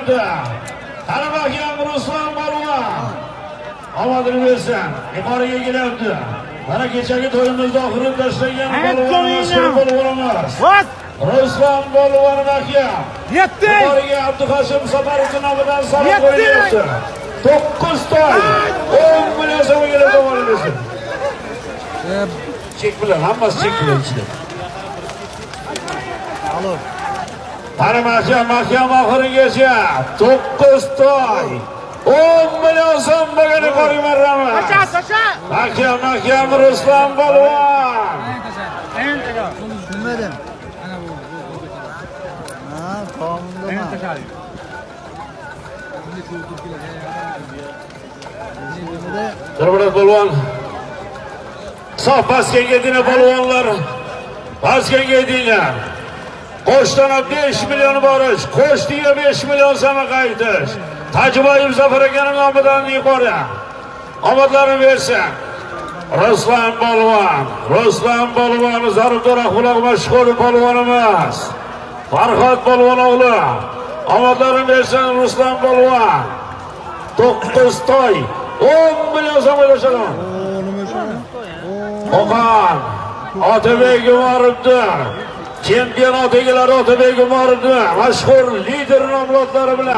kelyapti. Qani bakayam Ruslan Balvon. Omadini bersin. Yuqoriga kelyapti. Mana kechagi to'yimizda oxirib tashlagan balvonimiz. Ruslan Balvon bakayam. Yuqoriga Abduhashim Safarovning nomidan salom qo'yilmoqda. 9 to'y 10 million so'mga to'g'rilasin. Chek bilan, hammasi chek bilan ichida. Alo. Qani mahkam oxirigacha 9 to'y 10 million so'm bo'lgan yuqori marrami. Mahkam Ruslan Balvon. Bilmadim. Ha, tamam. Durmurat Balvon. Sof Baskanga dina balvonlar. Baskanga dina. Qo'shdan 5 million borish, Qo'shdiga 5 million so'm qaytish. Tajboyev Zafar akaning nomidan yuqori. Omadlarini bersin. Ruslan Balvon zaribdor axloq mashhur balvonimiz. Farhod Balvon o'g'li. Omadlarini bersin Ruslan Balvon. 9 to'y 10 million so'm o'ylashadi. Oqan Otabek Umarovdir. Chempionat egalari Otabek Umarovdir. Mashhur lider nomlodlari bilan